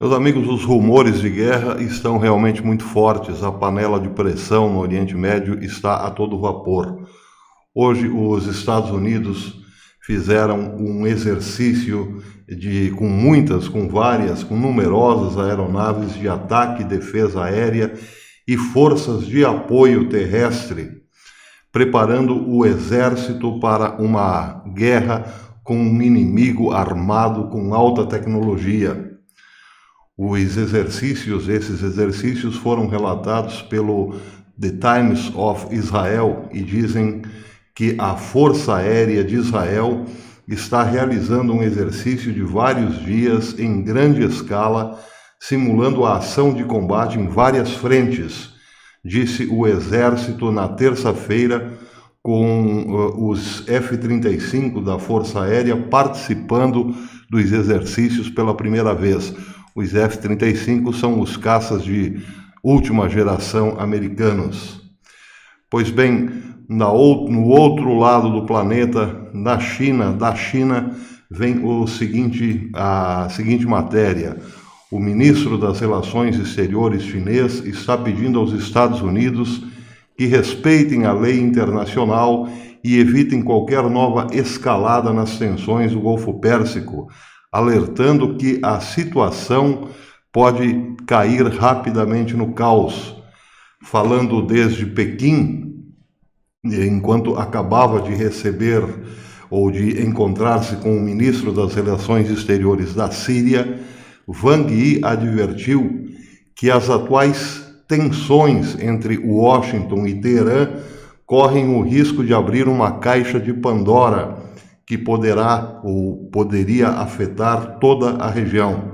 Meus amigos, os rumores de guerra estão realmente muito fortes. A panela de pressão no Oriente Médio está a todo vapor. Hoje, os Estados Unidos fizeram um exercício com numerosas aeronaves de ataque e defesa aérea e forças de apoio terrestre, preparando o exército para uma guerra com um inimigo armado com alta tecnologia. Esses exercícios foram relatados pelo The Times of Israel e dizem que a Força Aérea de Israel está realizando um exercício de vários dias em grande escala, simulando a ação de combate em várias frentes, disse o Exército na terça-feira, com os F-35 da Força Aérea participando dos exercícios pela primeira vez. Os F-35 são os caças de última geração americanos. Pois bem, no outro lado do planeta, da China vem a seguinte matéria. O ministro das Relações Exteriores chinês está pedindo aos Estados Unidos que respeitem a lei internacional e evitem qualquer nova escalada nas tensões do Golfo Pérsico, alertando que a situação pode cair rapidamente no caos. Falando desde Pequim, enquanto acabava de receber ou de encontrar-se com o ministro das Relações Exteriores da Síria, Wang Yi advertiu que as atuais tensões entre Washington e Teherã correm o risco de abrir uma caixa de Pandora que poderia afetar toda a região.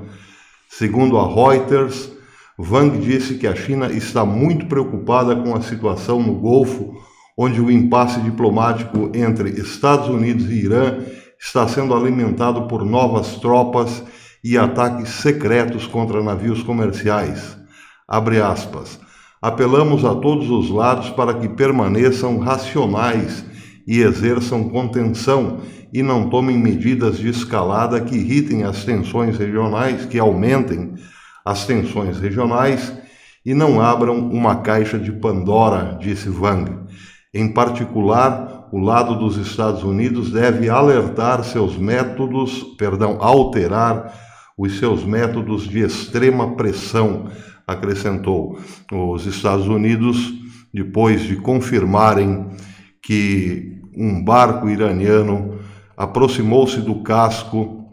Segundo a Reuters, Wang disse que a China está muito preocupada com a situação no Golfo, onde o impasse diplomático entre Estados Unidos e Irã está sendo alimentado por novas tropas e ataques secretos contra navios comerciais. Abre aspas. Apelamos a todos os lados para que permaneçam racionais e exerçam contenção e não tomem medidas de escalada que irritem as tensões regionais, que aumentem as tensões regionais e não abram uma caixa de Pandora, disse Wang. Em particular, o lado dos Estados Unidos deve alterar os seus métodos de extrema pressão, acrescentou. Os Estados Unidos, depois de confirmarem que um barco iraniano aproximou-se do casco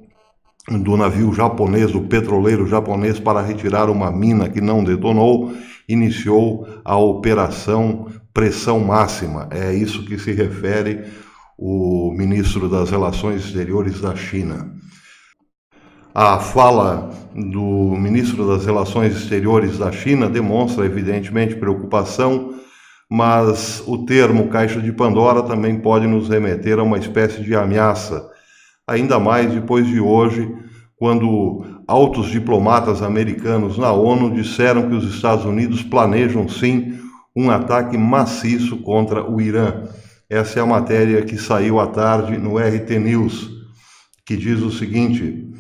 do navio japonês, do petroleiro japonês, para retirar uma mina que não detonou, iniciou a operação Pressão Máxima. É isso que se refere o ministro das Relações Exteriores da China. A fala do ministro das Relações Exteriores da China demonstra, evidentemente, preocupação, mas o termo caixa de Pandora também pode nos remeter a uma espécie de ameaça, ainda mais depois de hoje, quando altos diplomatas americanos na ONU disseram que os Estados Unidos planejam sim um ataque maciço contra o Irã. Essa é a matéria que saiu à tarde no RT News, que diz o seguinte: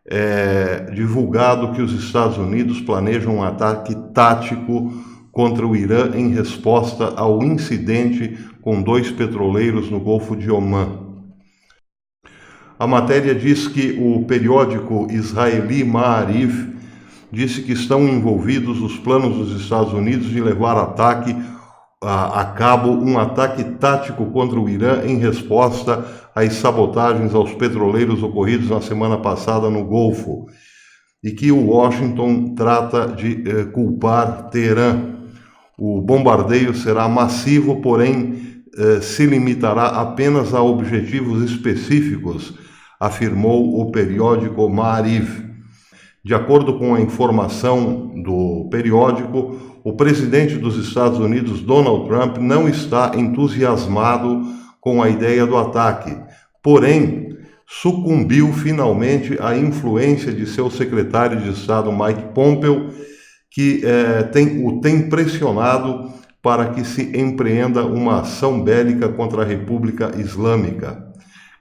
é divulgado que os Estados Unidos planejam um ataque tático contra o Irã em resposta ao incidente com 2 petroleiros no Golfo de Omã. A matéria diz que o periódico israeli Maariv disse que estão envolvidos os planos dos Estados Unidos de levar a cabo um ataque tático contra o Irã em resposta às sabotagens aos petroleiros ocorridos na semana passada no Golfo, e que o Washington trata de culpar Teherã. O bombardeio será massivo, porém se limitará apenas a objetivos específicos, afirmou o periódico Maariv. De acordo com a informação do periódico, o presidente dos Estados Unidos, Donald Trump, não está entusiasmado com a ideia do ataque, porém sucumbiu finalmente à influência de seu secretário de Estado, Mike Pompeo, que o tem pressionado para que se empreenda uma ação bélica contra a República Islâmica.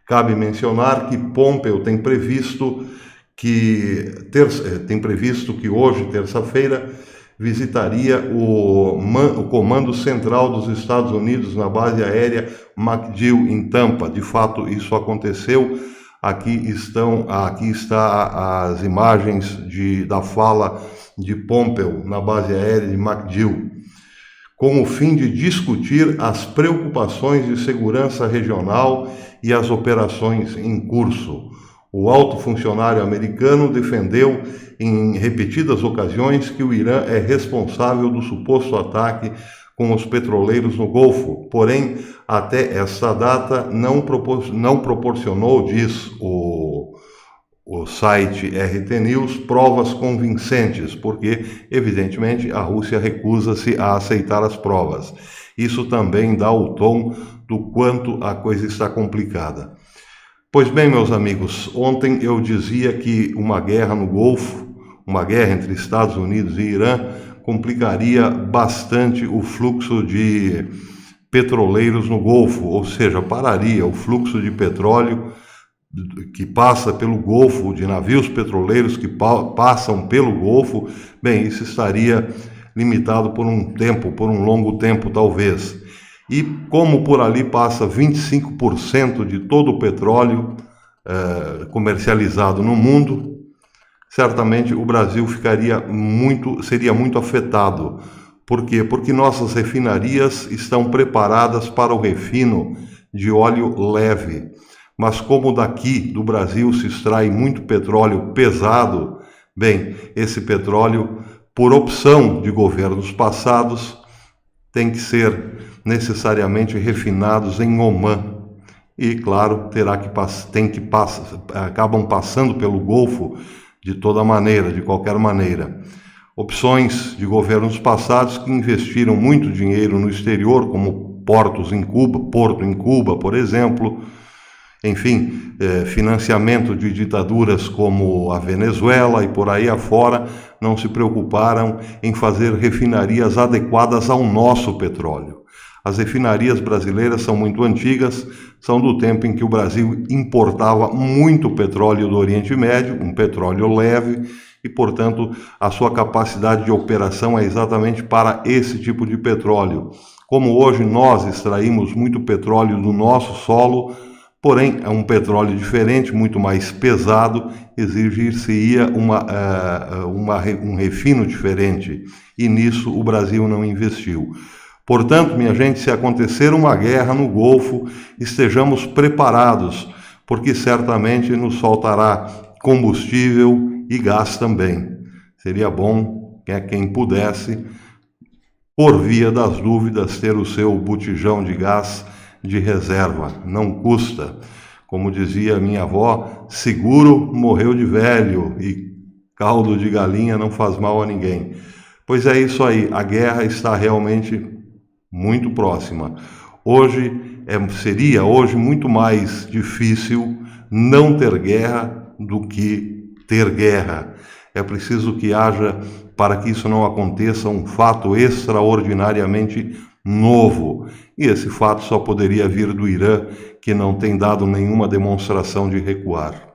Cabe mencionar que Pompeo tem previsto que tem previsto que hoje, terça-feira, visitaria o Comando Central dos Estados Unidos na base aérea MacDill, em Tampa. De fato, isso aconteceu. Aqui está as imagens da fala de Pompeo na base aérea de MacDill, com o fim de discutir as preocupações de segurança regional e as operações em curso. O alto funcionário americano defendeu em repetidas ocasiões que o Irã é responsável do suposto ataque com os petroleiros no Golfo, porém, até esta data não proporcionou, diz o site RT News, provas convincentes, porque, evidentemente, a Rússia recusa-se a aceitar as provas. Isso também dá o tom do quanto a coisa está complicada. Pois bem, meus amigos, ontem eu dizia que uma guerra no Golfo, uma guerra entre Estados Unidos e Irã, complicaria bastante o fluxo de petroleiros no Golfo, ou seja, pararia o fluxo de petróleo que passa pelo Golfo, de navios petroleiros que passam pelo Golfo. Bem, isso estaria limitado por um longo tempo talvez. E como por ali passa 25% de todo o petróleo comercializado no mundo, certamente o Brasil seria muito afetado. Por quê? Porque nossas refinarias estão preparadas para o refino de óleo leve. Mas como daqui do Brasil se extrai muito petróleo pesado, bem, esse petróleo, por opção de governos passados, tem que ser necessariamente refinados em Omã. E, claro, acabam passando pelo Golfo de toda maneira, de qualquer maneira. Opções de governos passados que investiram muito dinheiro no exterior, como Porto em Cuba, por exemplo. Enfim, financiamento de ditaduras como a Venezuela e por aí afora, não se preocuparam em fazer refinarias adequadas ao nosso petróleo. As refinarias brasileiras são muito antigas, são do tempo em que o Brasil importava muito petróleo do Oriente Médio, um petróleo leve, e, portanto, a sua capacidade de operação é exatamente para esse tipo de petróleo. Como hoje nós extraímos muito petróleo do nosso solo, porém é um petróleo diferente, muito mais pesado, exigir-se-ia um refino diferente, e nisso o Brasil não investiu. Portanto, minha gente, se acontecer uma guerra no Golfo, estejamos preparados, porque certamente nos faltará combustível e gás também. Seria bom que quem pudesse, por via das dúvidas, ter o seu botijão de gás de reserva. Não custa. Como dizia minha avó, seguro morreu de velho e caldo de galinha não faz mal a ninguém. Pois é isso aí, a guerra está realmente muito próxima. Seria hoje muito mais difícil não ter guerra do que ter guerra. É preciso que haja, para que isso não aconteça, um fato extraordinariamente novo. E esse fato só poderia vir do Irã, que não tem dado nenhuma demonstração de recuar.